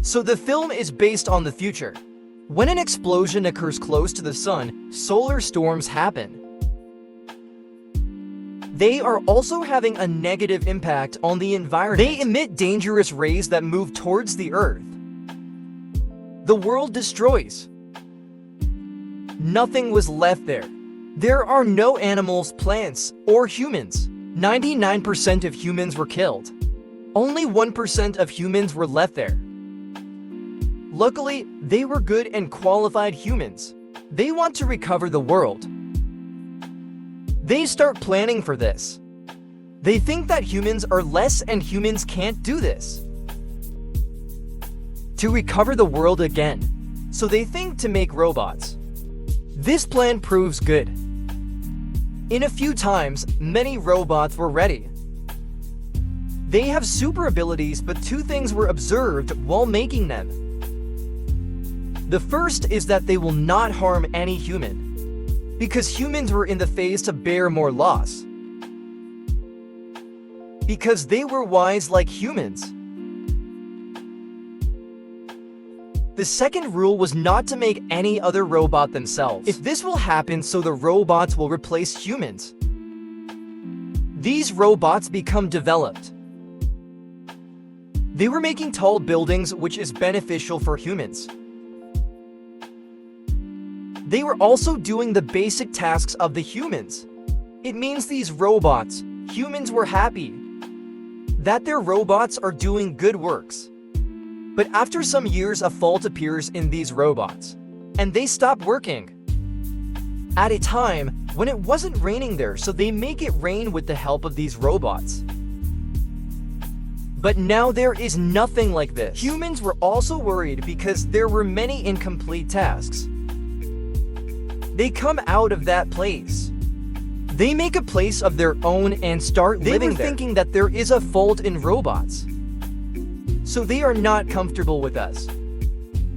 So the film is based on the future. When an explosion occurs close to the sun, solar storms happen. They are also having a negative impact on the environment. They emit dangerous rays that move towards the Earth. The world destroys. Nothing was left there. There are no animals, plants, or humans. 99% of humans were killed. Only 1% of humans were left there. Luckily, they were good and qualified humans. They want to recover the world. They start planning for this. They think that humans are less and humans can't do this. To recover the world again. So they think to make robots. This plan proves good. In a few times, many robots were ready. They have super abilities, but two things were observed while making them. The first is that they will not harm any human, because humans were in the phase to bear more loss. Because they were wise like humans. The second rule was not to make any other robot themselves. If this will happen, so the robots will replace humans. These robots become developed. They were making tall buildings, which is beneficial for humans. They were also doing the basic tasks of the humans. It means these robots, humans were happy that their robots are doing good works. But after some years, a fault appears in these robots, and they stop working. At a time when it wasn't raining there, so they make it rain with the help of these robots. But now there is nothing like this. Humans were also worried because there were many incomplete tasks. They come out of that place. They make a place of their own and start living there. They were thinking that there is a fault in robots. So they are not comfortable with us.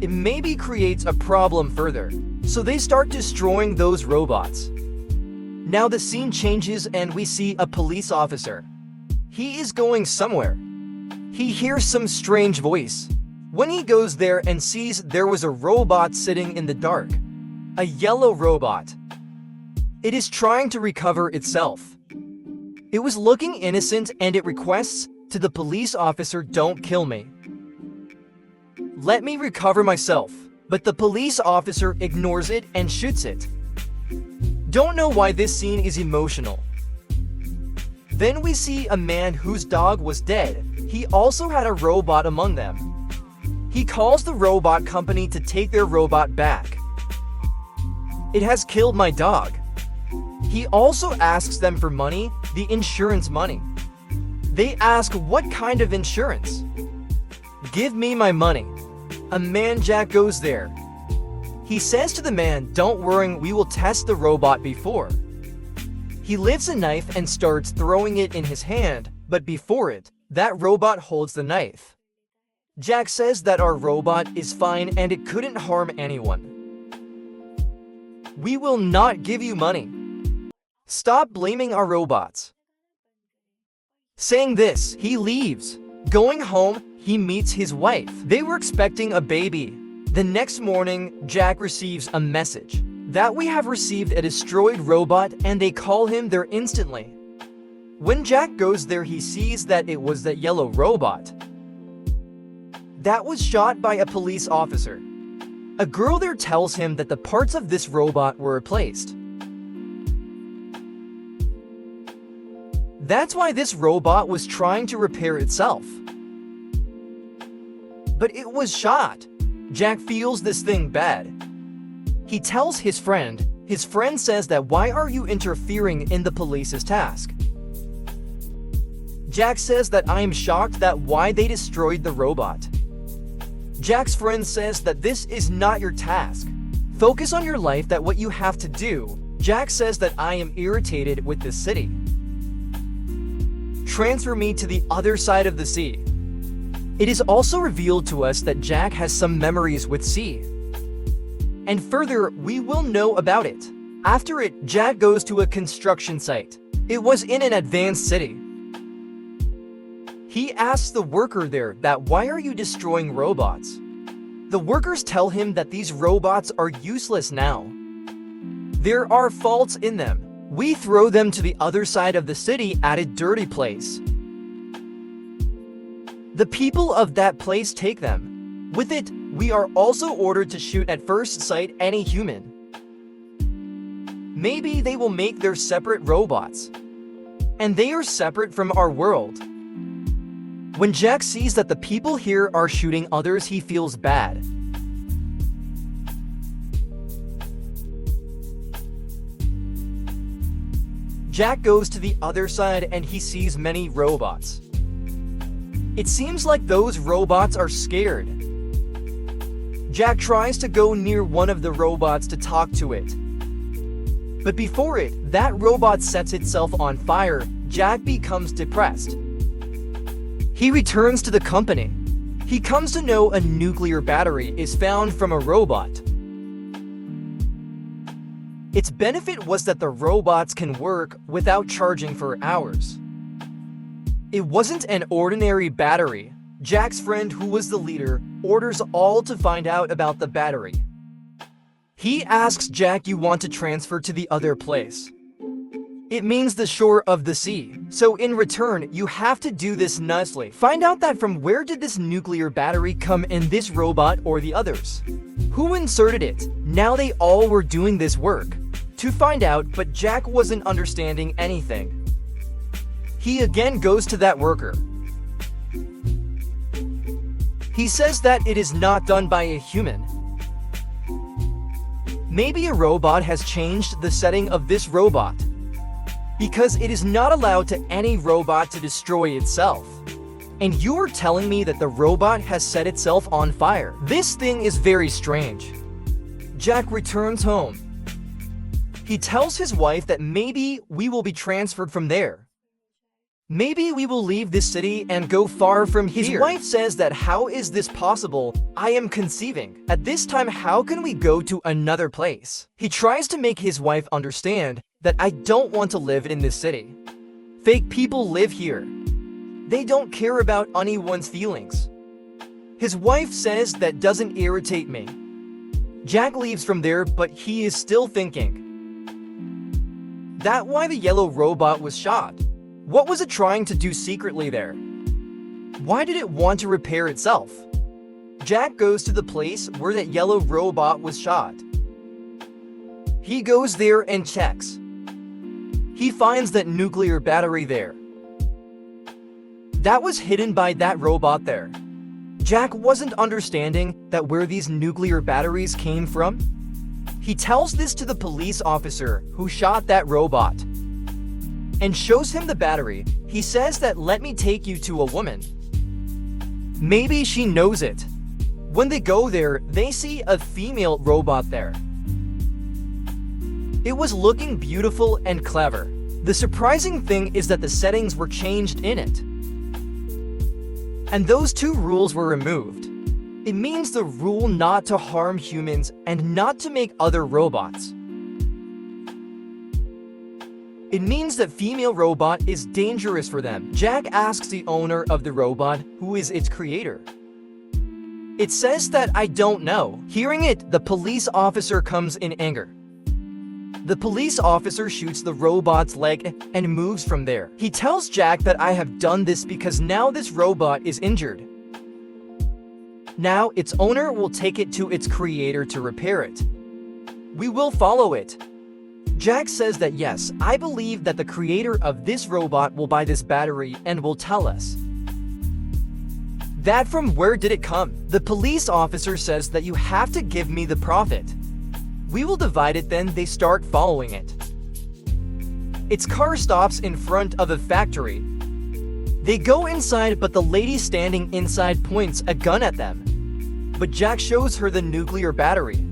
It maybe creates a problem further. So they start destroying those robots. Now the scene changes and we see a police officer. He is going somewhere. He hears some strange voice. When he goes there and sees there was a robot sitting in the dark. A yellow robot. It is trying to recover itself. It was looking innocent and it requests to the police officer, "Don't kill me. Let me recover myself." But the police officer ignores it and shoots it. Don't know why this scene is emotional. Then we see a man whose dog was dead. He also had a robot among them. He calls the robot company to take their robot back. "It has killed my dog." He also asks them for money, the insurance money. They ask, "What kind of insurance?" "Give me my money." A man Jacq goes there. He says to the man, "Don't worry, we will test the robot before." He lifts a knife and starts throwing it in his hand, but before it, that robot holds the knife. Jacq says that our robot is fine and it couldn't harm anyone. "We will not give you money. Stop blaming our robots." Saying this, he leaves. Going home, he meets his wife. They were expecting a baby. The next morning, Jacq receives a message that we have received a destroyed robot and they call him there instantly. When Jacq goes there, he sees that it was that yellow robot that was shot by a police officer. A girl there tells him that the parts of this robot were replaced. That's why this robot was trying to repair itself. But it was shot. Jacq feels this thing bad. He tells his friend. His friend says that, "Why are you interfering in the police's task?" Jacq says that, "I am shocked that why they destroyed the robot." Jack's friend says that this is not your task. Focus on your life, that what you have to do. Jacq says that, "I am irritated with this city. Transfer me to the other side of the sea." It is also revealed to us that Jacq has some memories with sea. And further, we will know about it. After it, Jacq goes to a construction site. It was in an advanced city. He asks the worker there that why are you destroying robots? The workers tell him that these robots are useless now. There are faults in them. We throw them to the other side of the city at a dirty place. The people of that place take them. With it, we are also ordered to shoot at first sight any human. Maybe they will make their separate robots. And they are separate from our world. When Jacq sees that the people here are shooting others, he feels bad. Jacq goes to the other side and he sees many robots. It seems like those robots are scared. Jacq tries to go near one of the robots to talk to it. But before it, that robot sets itself on fire. Jacq becomes depressed. He returns to the company. He comes to know a nuclear battery is found from a robot. Its benefit was that the robots can work without charging for hours. It wasn't an ordinary battery. Jack's friend, who was the leader, orders all to find out about the battery. He asks Jacq, "You want to transfer to the other place? It means the shore of the sea. So in return, you have to do this nicely. Find out that from where did this nuclear battery come in this robot or the others? Who inserted it?" Now they all were doing this work to find out, but Jacq wasn't understanding anything. He again goes to that worker. He says that it is not done by a human. Maybe a robot has changed the setting of this robot, because it is not allowed to any robot to destroy itself. And you're telling me that the robot has set itself on fire. This thing is very strange. Jacq returns home. He tells his wife that maybe we will be transferred from there. Maybe we will leave this city and go far from here. His wife says that how is this possible? I am conceiving. At this time, how can we go to another place? He tries to make his wife understand that I don't want to live in this city. Fake people live here. They don't care about anyone's feelings. His wife says that doesn't irritate me. Jacq leaves from there, but he is still thinking. That why the yellow robot was shot? What was it trying to do secretly there? Why did it want to repair itself? Jacq goes to the place where that yellow robot was shot. He goes there and checks. He finds that nuclear battery there. That was hidden by that robot there. Jacq wasn't understanding that where these nuclear batteries came from. He tells this to the police officer who shot that robot and shows him the battery. He says that let me take you to a woman. Maybe she knows it. When they go there, they see a female robot there. It was looking beautiful and clever. The surprising thing is that the settings were changed in it. And those two rules were removed. It means the rule not to harm humans and not to make other robots. It means that female robot is dangerous for them. Jacq asks the owner of the robot who is its creator. It says that I don't know. Hearing it, the police officer comes in anger. The police officer shoots the robot's leg and moves from there. He tells Jacq that I have done this because now this robot is injured. Now its owner will take it to its creator to repair it. We will follow it. Jacq says that yes, I believe that the creator of this robot will buy this battery and will tell us. That from where did it come? The police officer says that you have to give me the profit. We will divide it. Then they start following it. Its car stops in front of a factory. They go inside, but the lady standing inside points a gun at them. But Jacq shows her the nuclear battery.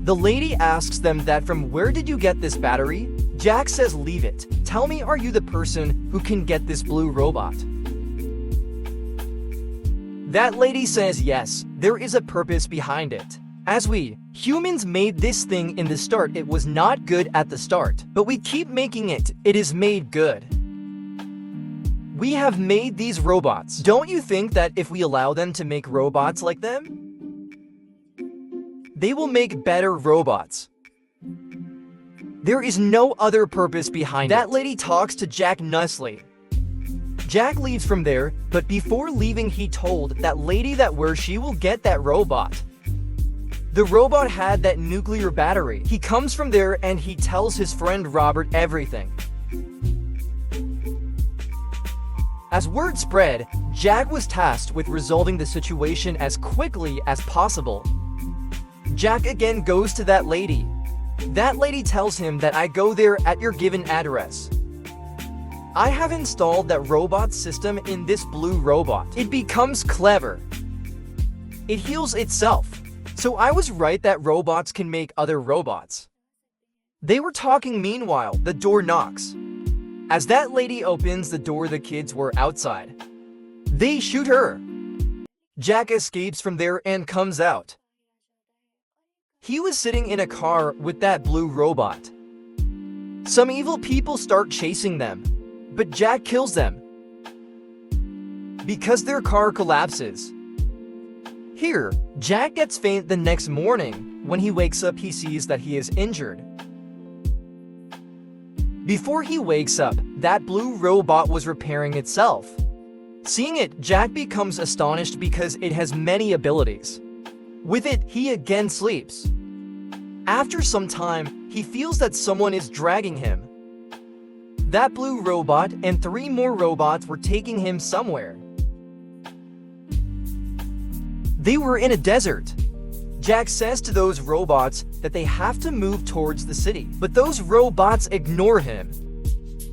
The lady asks them that from where did you get this battery? Jacq says leave it. Tell me, are you the person who can get this blue robot? That lady says yes, there is a purpose behind it. As we humans made this thing in the start, it was not good at the start, but we keep making it, it is made good. We have made these robots. Don't you think that if we allow them to make robots like them, they will make better robots? There is no other purpose behind it. That lady talks to Jacq nicely. Jacq leaves from there, but before leaving he told that lady that where she will get that robot. The robot had that nuclear battery. He comes from there and he tells his friend Robert everything. As word spread, Jacq was tasked with resolving the situation as quickly as possible. Jacq again goes to that lady. That lady tells him that I go there at your given address. I have installed that robot system in this blue robot. It becomes clever. It heals itself. So I was right that robots can make other robots. They were talking meanwhile, the door knocks. As that lady opens the door, the kids were outside. They shoot her. Jacq escapes from there and comes out. He was sitting in a car with that blue robot. Some evil people start chasing them, but Jacq kills them because their car collapses. Here, Jacq gets faint the next morning. When he wakes up, he sees that he is injured. Before he wakes up, that blue robot was repairing itself. Seeing it, Jacq becomes astonished because it has many abilities. With it, he again sleeps. After some time, he feels that someone is dragging him. That blue robot and 3 more robots were taking him somewhere. They were in a desert. Jacq says to those robots that they have to move towards the city, but those robots ignore him.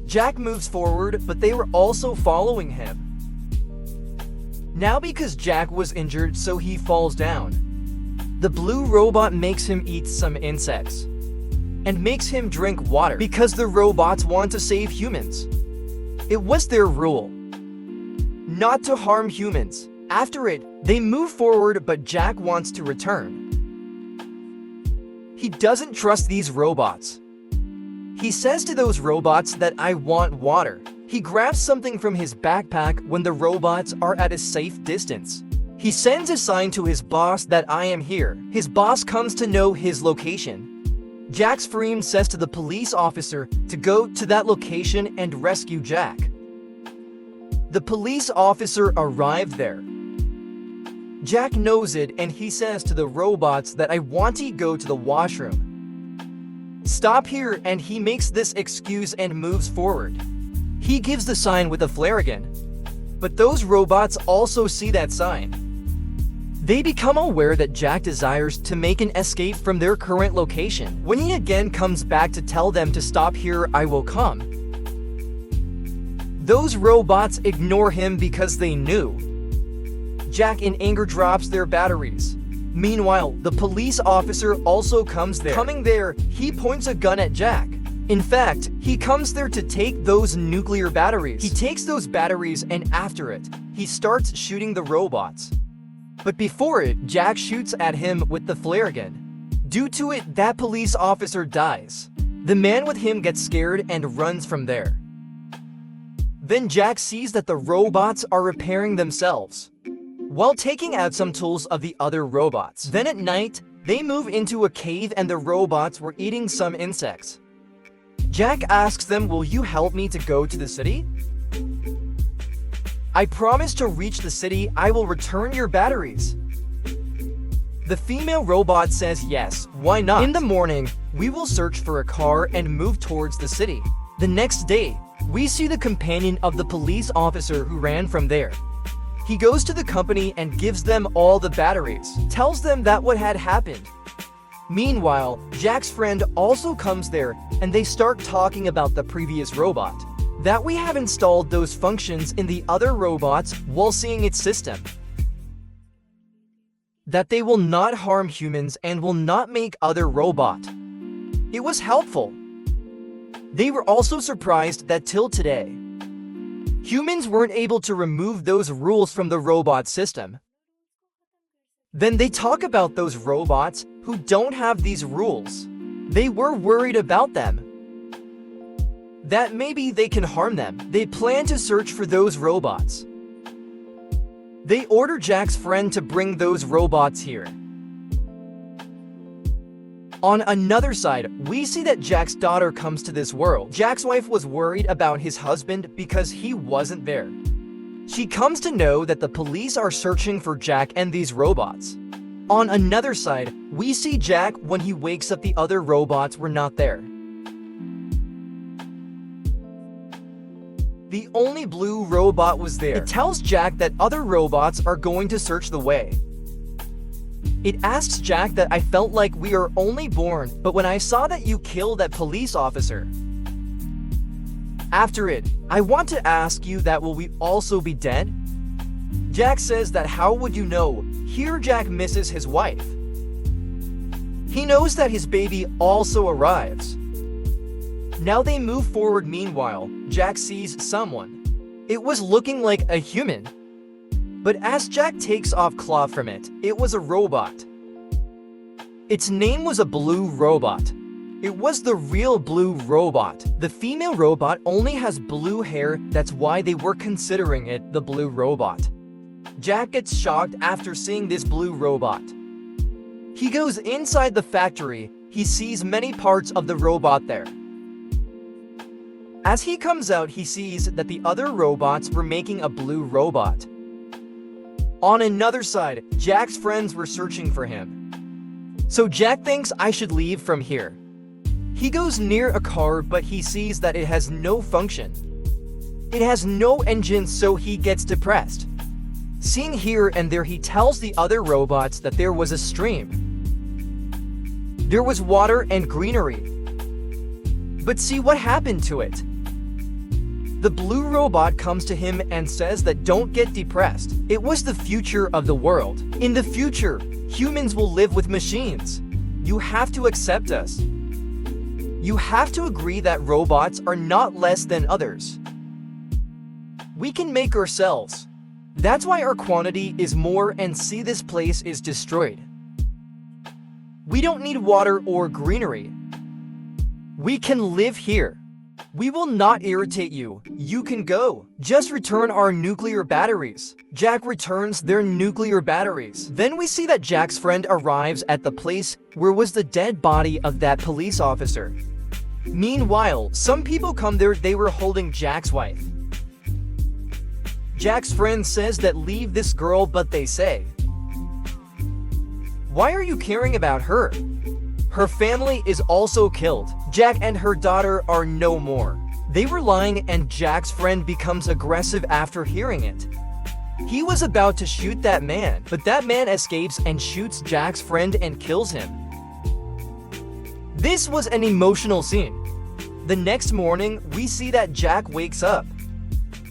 Jacq moves forward, but they were also following him. Now because Jacq was injured, so he falls down. The blue robot makes him eat some insects and makes him drink water because the robots want to save humans. It was their rule not to harm humans. After it, they move forward, but Jacq wants to return. He doesn't trust these robots. He says to those robots that I want water. He grabs something from his backpack when the robots are at a safe distance. He sends a sign to his boss that I am here. His boss comes to know his location. Jack's friend says to the police officer to go to that location and rescue Jacq. The police officer arrived there. Jacq knows it and he says to the robots that I want to go to the washroom. Stop here, and he makes this excuse and moves forward. He gives the sign with a flare gun, but those robots also see that sign. They become aware that Jacq desires to make an escape from their current location. When he again comes back to tell them to stop here, I will come. Those robots ignore him because they knew. Jacq in anger drops their batteries. Meanwhile, the police officer also comes there. Coming there, he points a gun at Jacq. In fact, he comes there to take those nuclear batteries. He takes those batteries and after it, he starts shooting the robots. But before it, Jacq shoots at him with the flare gun. Due to it, that police officer dies. The man with him gets scared and runs from there. Then Jacq sees that the robots are repairing themselves while taking out some tools of the other robots. Then at night, they move into a cave and the robots were eating some insects. Jacq asks them, will you help me to go to the city? I promise to reach the city, I will return your batteries. The female robot says yes, why not? In the morning, we will search for a car and move towards the city. The next day, we see the companion of the police officer who ran from there. He goes to the company and gives them all the batteries, tells them that what had happened. Meanwhile, Jack's friend also comes there and they start talking about the previous robot. That we have installed those functions in the other robots while seeing its system. That they will not harm humans and will not make other robot. It was helpful. They were also surprised that till today, humans weren't able to remove those rules from the robot system. Then they talk about those robots who don't have these rules. They were worried about them. that maybe they can harm them. They plan to search for those robots. They order Jack's friend to bring those robots here. On another side, we see that Jack's daughter comes to this world. Jack's wife was worried about his husband because he wasn't there. She comes to know that the police are searching for Jack and these robots. On another side, we see Jack when he wakes up the other robots were not there. The only blue robot was there. It tells Jack that other robots are going to search the way. It asks Jack that I felt like we are only born, but when I saw that you killed that police officer. After it, I want to ask you that will we also be dead? Jack says that how would you know? Here Jack misses his wife. He knows that his baby also arrives. Now they move forward. Meanwhile, Jack sees someone. It was looking like a human. But as Jack takes off cloth from it, it was a robot. Its name was a blue robot. It was the real blue robot. The female robot only has blue hair, that's why they were considering it the blue robot. Jack gets shocked after seeing this blue robot. He goes inside the factory. He sees many parts of the robot there. As he comes out, he sees that the other robots were making a blue robot. On another side, Jack's friends were searching for him. So Jack thinks I should leave from here. He goes near a car, but he sees that it has no function. It has no engine, so he gets depressed. Seeing here and there, he tells the other robots that there was a stream. There was water and greenery. But see what happened to it. The blue robot comes to him and says that don't get depressed. It was the future of the world. In the future, humans will live with machines. You have to accept us. You have to agree that robots are not less than others. We can make ourselves. That's why our quantity is more, and see this place is destroyed. We don't need water or greenery. We can live here. We will not irritate you. You can go. Just return our nuclear batteries. Jack returns their nuclear batteries. Then we see that Jack's friend arrives at the place where was the dead body of that police officer. Meanwhile, some people come there. They were holding Jack's wife. Jack's friend says that leave this girl, but they say, why are you caring about her? Her family is also killed. Jack and her daughter are no more. They were lying, and Jack's friend becomes aggressive after hearing it. He was about to shoot that man, but that man escapes and shoots Jack's friend and kills him. This was an emotional scene. The next morning, we see that Jack wakes up.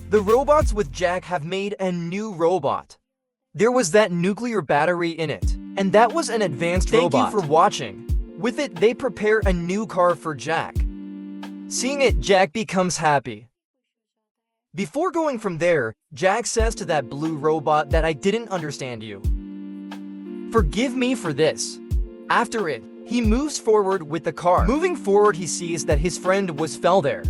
The robots with Jack have made a new robot. There was that nuclear battery in it, and that was an advanced robot. Thank you for watching. With it, they prepare a new car for Jack. Seeing it, Jack becomes happy. Before going from there, Jack says to that blue robot that I didn't understand you. Forgive me for this. After it, he moves forward with the car. Moving forward, he sees that his friend fell there.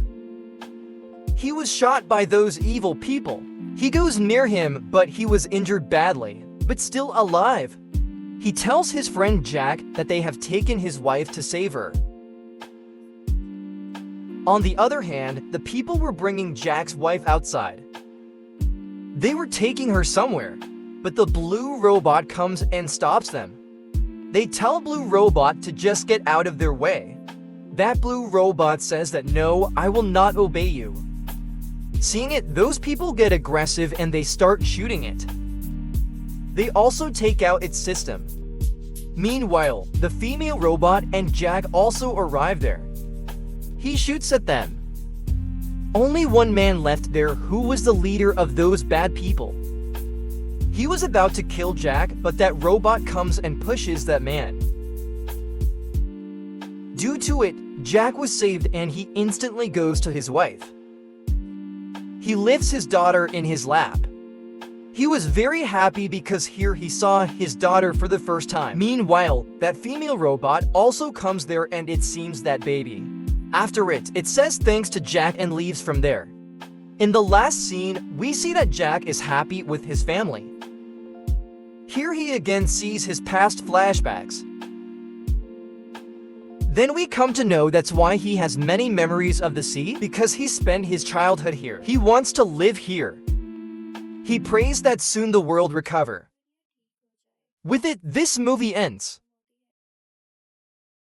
He was shot by those evil people. He goes near him, but he was injured badly, but still alive. He tells his friend Jack that they have taken his wife to save her. On the other hand, the people were bringing Jack's wife outside. They were taking her somewhere, but the blue robot comes and stops them. They tell blue robot to just get out of their way. That blue robot says that no, I will not obey you. Seeing it, those people get aggressive and they start shooting it. They also take out its system. Meanwhile, the female robot and Jack also arrive there. He shoots at them. Only one man left there who was the leader of those bad people. He was about to kill Jack, but that robot comes and pushes that man. Due to it, Jack was saved and he instantly goes to his wife. He lifts his daughter in his lap. He was very happy because here he saw his daughter for the first time. Meanwhile, that female robot also comes there and it seems that baby. After it says thanks to Jacq and leaves from there. In the last scene, we see that Jacq is happy with his family. Here he again sees his past flashbacks. Then we come to know that's why he has many memories of the sea, because he spent his childhood here. He wants to live here. He prays that soon the world recover. With it, this movie ends.